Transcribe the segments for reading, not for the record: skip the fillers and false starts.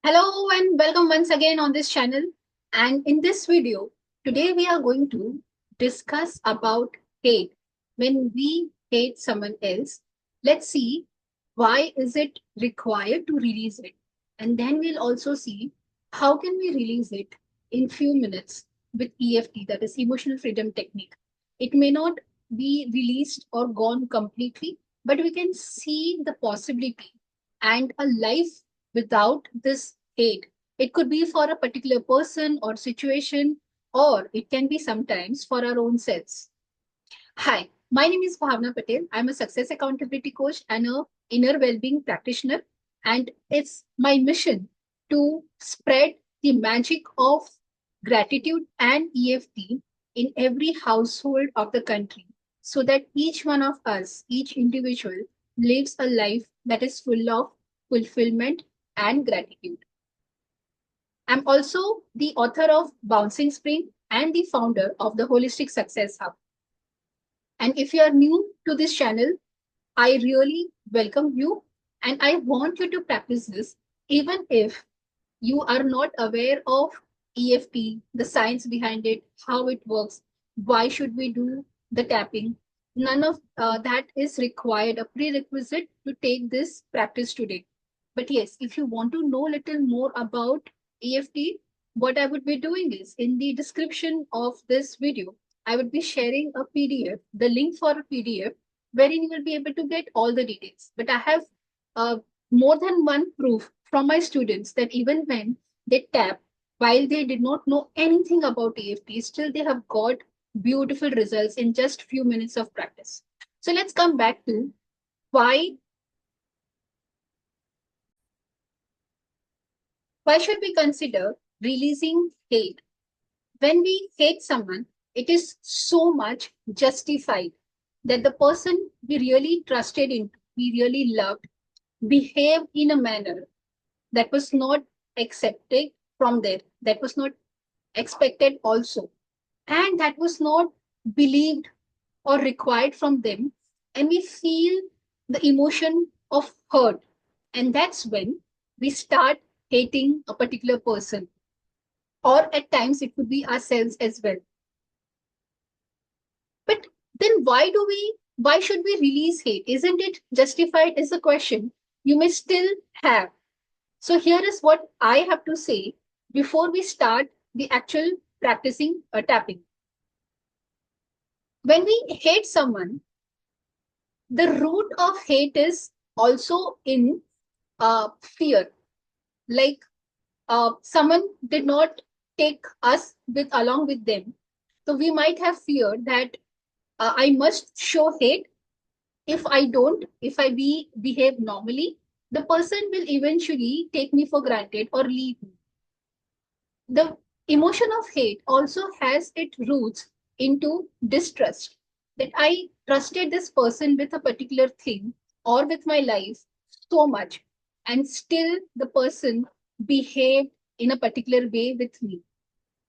Hello and welcome once again on this channel. And in this video, today we are going to discuss about hate. When we hate someone else, let's see why is it required to release it. And then we'll also see how can we release it in few minutes with EFT, that is emotional freedom technique. It may not be released or gone completely, but we can see the possibility and a life without this hate. It could be for a particular person or situation, or it can be sometimes for our own selves. Hi, my name is Bhavna Patel. I'm a success accountability coach and a inner well-being practitioner. And it's my mission to spread the magic of gratitude and EFT in every household of the country so that each one of us, each individual, lives a life that is full of fulfillment and gratitude. I'm also the author of Bouncing Spring and the founder of the Holistic Success Hub. And if you are new to this channel, I really welcome you and I want you to practice this even if you are not aware of EFT, the science behind it, how it works, why should we do the tapping. None of that is required, a prerequisite to take this practice today. But yes, if you want to know a little more about EFT, what I would be doing is in the description of this video, I would be sharing a PDF, the link for a PDF, wherein you will be able to get all the details. But I have uh, more than one proof from my students that even when they tap, while they did not know anything about EFT, still they have got beautiful results in just few minutes of practice. So let's come back to why should we consider releasing hate? When we hate someone, it is so much justified that the person we really trusted in, we really loved, behaved in a manner that was not accepted from there, that was not expected also, and that was not believed or required from them. And we feel the emotion of hurt. And that's when we start hating a particular person, or at times it could be ourselves as well. But then why should we release hate? Isn't it justified is a question you may still have. So here is what I have to say before we start the actual practicing tapping. When we hate someone, the root of hate is also in fear. Like someone did not take us with along with them, so we might have feared that I must show hate. If I don't, if I behave normally, the person will eventually take me for granted or leave me. The emotion of hate also has its roots into distrust, that I trusted this person with a particular thing or with my life so much, and still the person behaved in a particular way with me.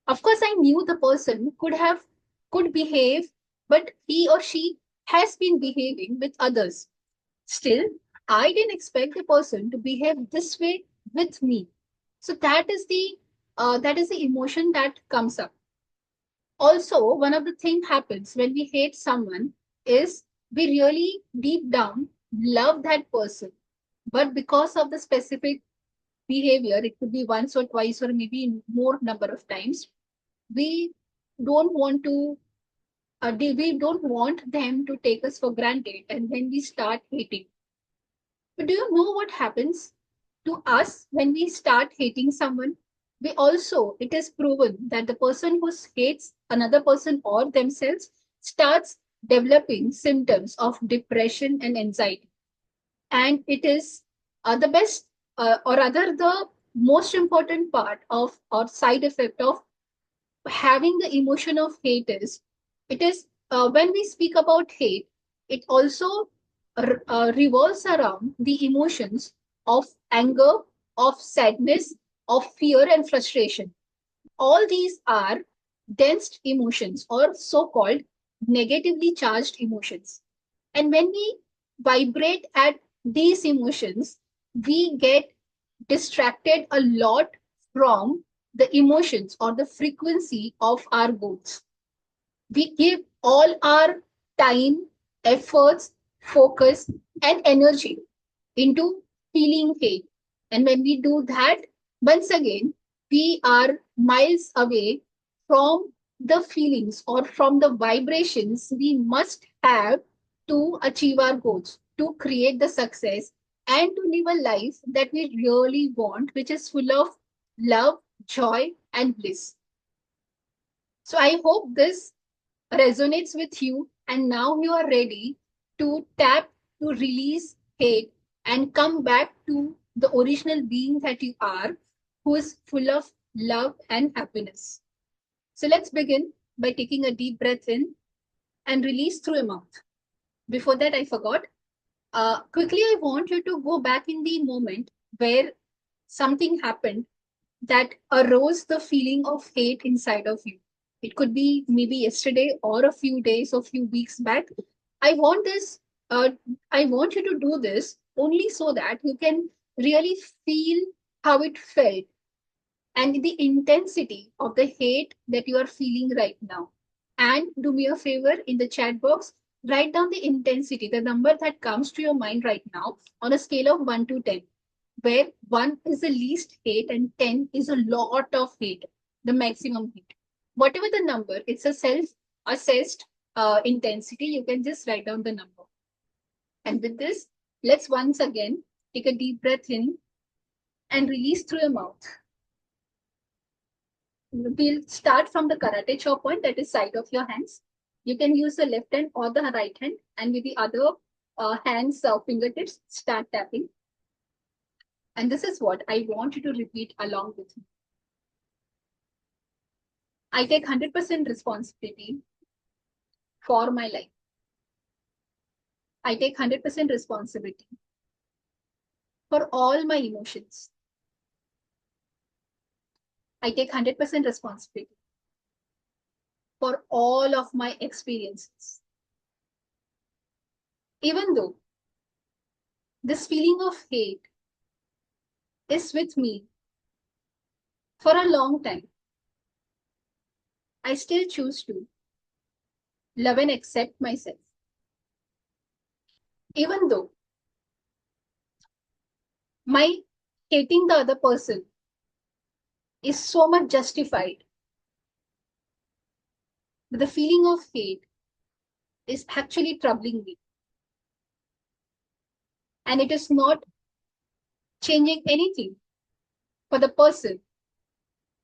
Of course, I knew the person could behave, but he or she has been behaving with others. Still, I didn't expect the person to behave this way with me. So that is the emotion that comes up. Also, one of the things happens when we hate someone is we really deep down love that person, but because of the specific behavior, it could be once or twice or maybe more number of times, we don't want to we don't want them to take us for granted, and then we start hating. But do you know what happens to us when we start hating someone? We also, it is proven that the person who hates another person or themselves starts developing symptoms of depression and anxiety. And it is the best, or rather, the most important part of or side effect of having the emotion of hate is it is when we speak about hate, it also revolves around the emotions of anger, of sadness, of fear and frustration. All these are dense emotions or so called negatively charged emotions. And when we vibrate at these emotions, we get distracted a lot from the emotions or the frequency of our goals. We give all our time, efforts, focus, and energy into feeling hate. And when we do that, once again, we are miles away from the feelings or from the vibrations we must have to achieve our goals, to create the success, and to live a life that we really want, which is full of love, joy, and bliss. So I hope this resonates with you, and now you are ready to tap to release hate and come back to the original being that you are, who is full of love and happiness. So let's begin by taking a deep breath in and release through your mouth. Before that, I forgot. Quickly, I want you to go back in the moment where something happened that arose the feeling of hate inside of you. It could be maybe yesterday or a few days or few weeks back. I want this, uh, I want you to do this only so that you can really feel how it felt and the intensity of the hate that you are feeling right now. And do me a favor in the chat box, write down the intensity, the number that comes to your mind right now on a scale of 1 to 10, where 1 is the least hate and 10 is a lot of hate, the maximum hate. Whatever the number, it's a self assessed intensity. You can just write down the number. And with this, let's once again take a deep breath in and release through your mouth. We'll start from the karate chop point, that is side of your hands. You can use the left hand or the right hand, and with the other hands fingertips, start tapping. And this is what I want you to repeat along with me. I take 100% responsibility for my life. I take 100% responsibility for all my emotions. I take 100% responsibility for all of my experiences. Even though this feeling of hate is with me for a long time, I still choose to love and accept myself. Even though my hating the other person is so much justified, but the feeling of hate is actually troubling me. And it is not changing anything for the person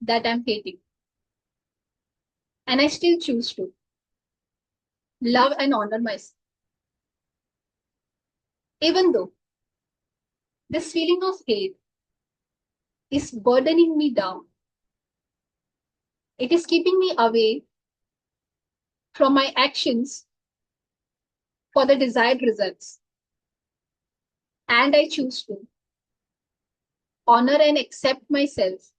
that I'm hating. And I still choose to love and honor myself. Even though this feeling of hate is burdening me down, it is keeping me away from my actions for the desired results. And I choose to honor and accept myself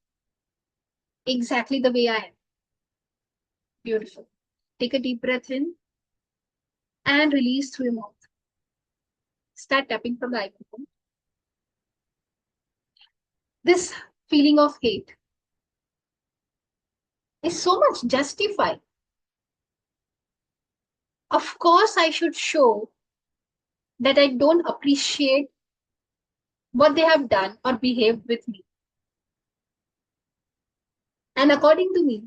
exactly the way I am. Beautiful. Take a deep breath in and release through your mouth. Start tapping from the eye button. This feeling of hate is so much justified. Of course, I should show that I don't appreciate what they have done or behaved with me. And according to me,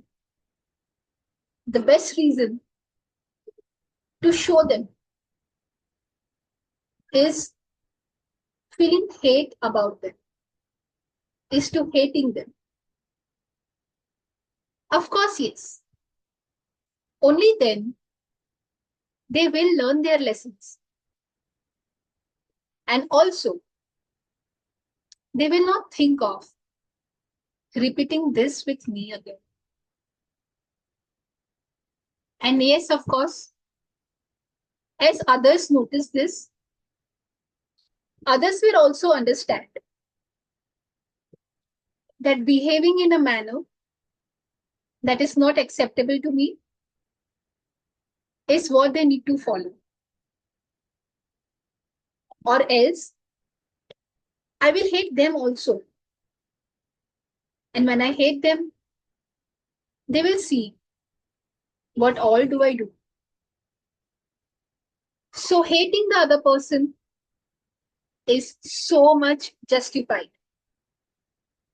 the best reason to show them is feeling hate about them, is to hating them. Of course, yes. Only then they will learn their lessons. And also, they will not think of repeating this with me again. And yes, of course, as others notice this, others will also understand that behaving in a manner that is not acceptable to me is what they need to follow. Or else, I will hate them also And when I hate them, they will see what all do I do. So hating the other person is so much justified.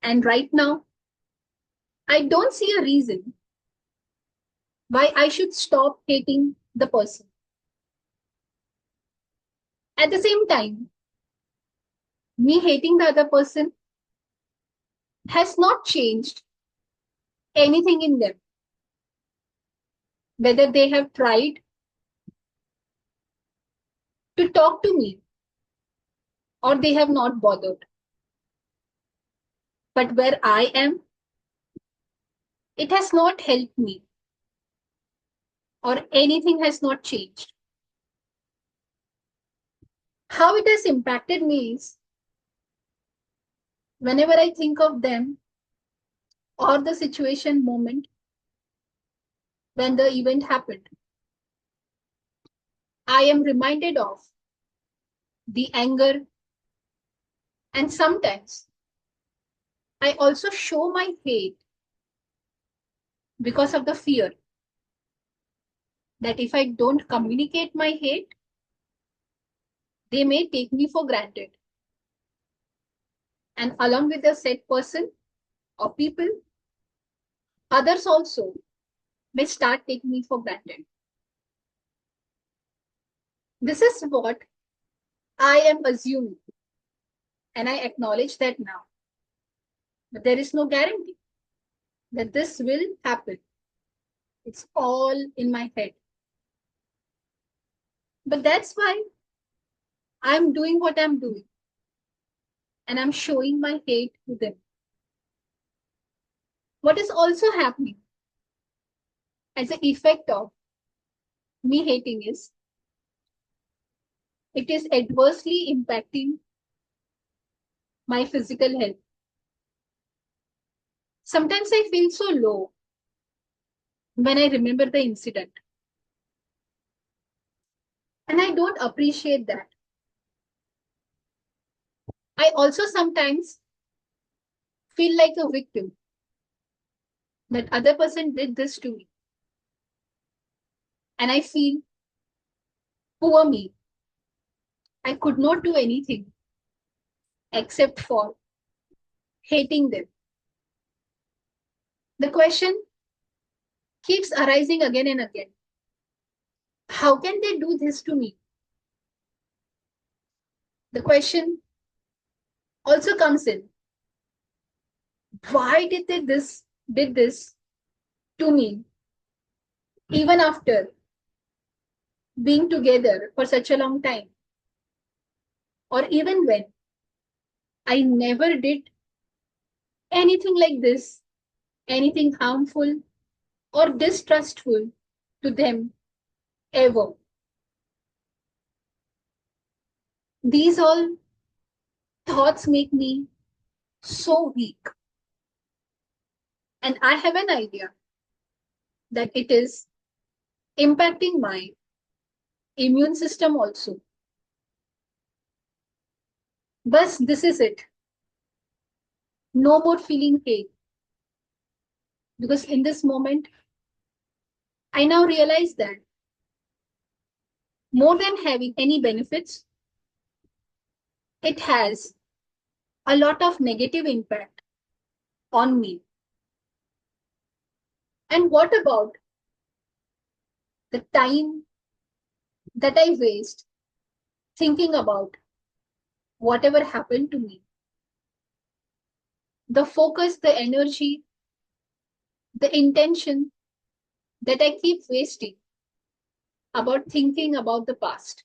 And right now, I don't see a reason why I should stop hating the person. At the same time, me hating the other person has not changed anything in them, whether they have tried to talk to me or they have not bothered. But where I am, it has not helped me or anything has not changed. How it has impacted me is whenever I think of them or the situation moment when the event happened, I am reminded of the anger, and sometimes I also show my hate because of the fear that if I don't communicate my hate, they may take me for granted. And along with the said person or people, others also may start taking me for granted. This is what I am assuming, and I acknowledge that now. But there is no guarantee that this will happen. It's all in my head. But that's why I'm doing what I'm doing, and I'm showing my hate to them. What is also happening as an effect of me hating is it is adversely impacting my physical health. Sometimes I feel so low when I remember the incident, and I don't appreciate that. I also sometimes feel like a victim that other person did this to me, and I feel poor me. I could not do anything except for hating them. The question keeps arising again and again. How can they do this to me? The question also comes in. Why did this to me even after being together for such a long time? Or even when I never did anything like this, anything harmful or distrustful to them ever. These all thoughts make me so weak. And I have an idea that it is impacting my immune system also. But this is it. No more feeling hate. Because in this moment, I now realize that more than having any benefits, it has a lot of negative impact on me. And what about the time that I waste thinking about whatever happened to me? The focus, the energy, the intention that I keep wasting about thinking about the past.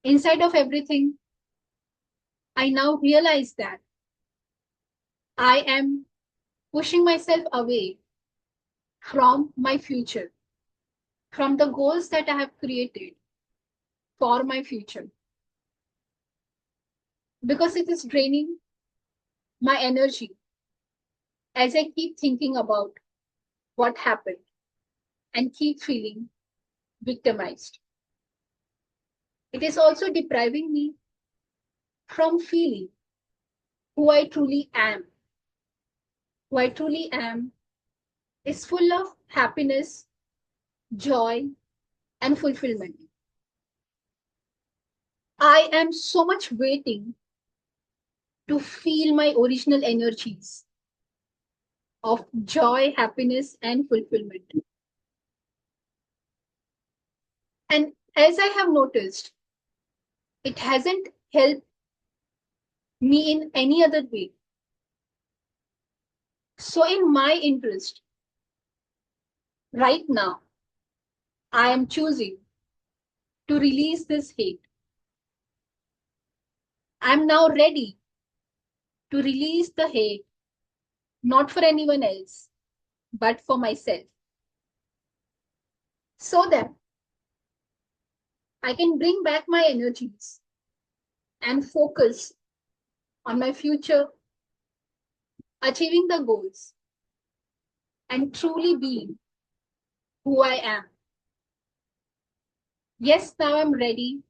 Inside of everything, I now realize that I am pushing myself away from my future, from the goals that I have created for my future, because it is draining my energy as I keep thinking about what happened and keep feeling victimized. It is also depriving me from feeling who I truly am who I truly am, is full of happiness, joy, and fulfillment. I am so much waiting to feel my original energies of joy, happiness, and fulfillment. And as I have noticed, it hasn't helped me in any other way. So, in my interest, right now, I am choosing to release this hate. I'm now ready to release the hate, not for anyone else, but for myself, so that I can bring back my energies and focus on my future, achieving the goals, and truly being who I am. Yes, now I'm ready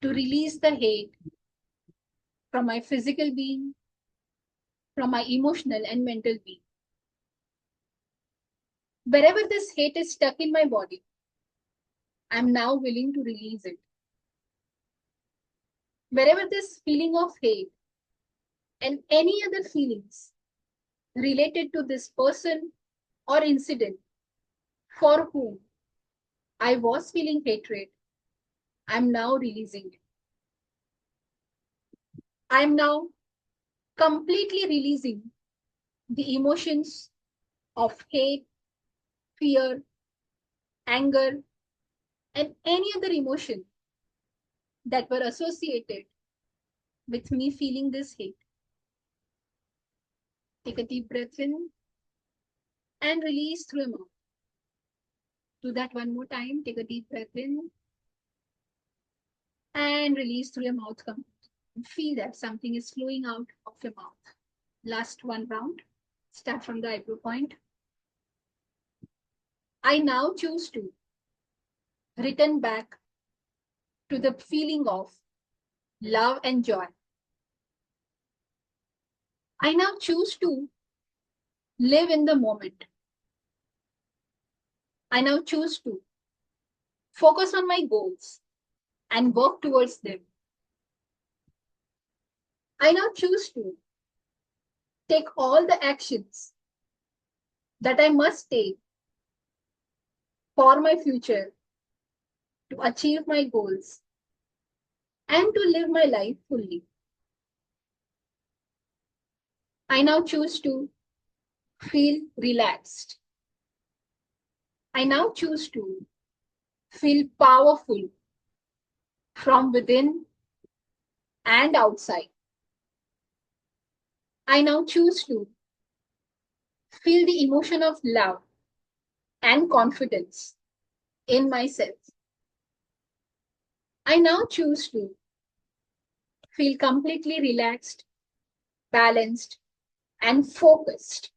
to release the hate from my physical being, from my emotional and mental being. Wherever this hate is stuck in my body, I'm now willing to release it. Wherever this feeling of hate and any other feelings related to this person or incident for whom I was feeling hatred, I'm now releasing it. I'm now completely releasing the emotions of hate, fear, anger, and any other emotion that were associated with me feeling this hate. Take a deep breath in and release through your mouth. Do that one more time. Take a deep breath in and release through your mouth completely. Feel that something is flowing out of your mouth. Last one round. Start from the eyebrow point. I now choose to return back to the feeling of love and joy. I now choose to live in the moment. I now choose to focus on my goals and work towards them. I now choose to take all the actions that I must take for my future to achieve my goals and to live my life fully. I now choose to feel relaxed. I now choose to feel powerful from within and outside. I now choose to feel the emotion of love and confidence in myself. I now choose to feel completely relaxed, balanced, and focused.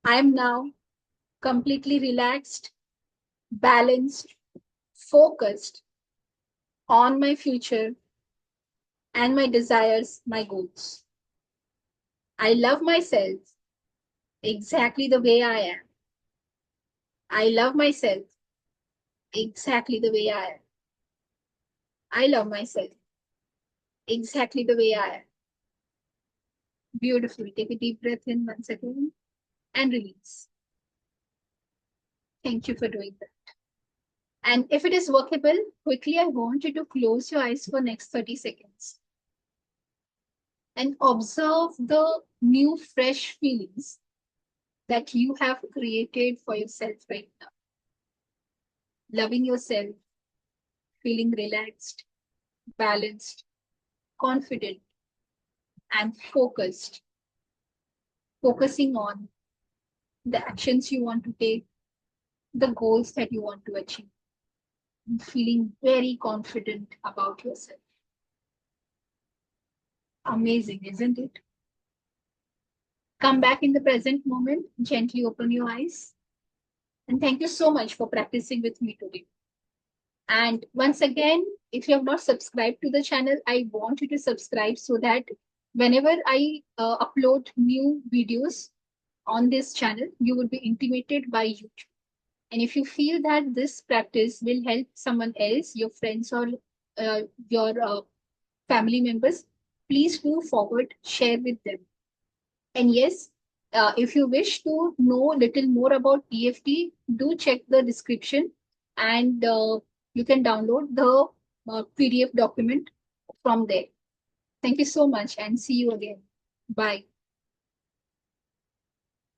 I am now completely relaxed, balanced, focused on my future and my desires, my goals. I love myself exactly the way I am. I love myself exactly the way I am. I love myself exactly the way I am. Beautiful. Take a deep breath in once again and release. Thank you for doing that. And if it is workable, quickly I want you to close your eyes for next 30 seconds and observe the new fresh feelings that you have created for yourself right now. Loving yourself, feeling relaxed, balanced, confident, and focused. Focusing on the actions you want to take, the goals that you want to achieve, and feeling very confident about yourself. Amazing, isn't it? Come back in the present moment, gently open your eyes. And thank you so much for practicing with me today. And once again, if you have not subscribed to the channel, I want you to subscribe so that Whenever I upload new videos on this channel, you would be intimated by YouTube. And if you feel that this practice will help someone else, your friends or your family members, please do forward, share with them. And yes, if you wish to know little more about EFT, do check the description, and you can download the PDF document from there. Thank you so much and see you again. Bye.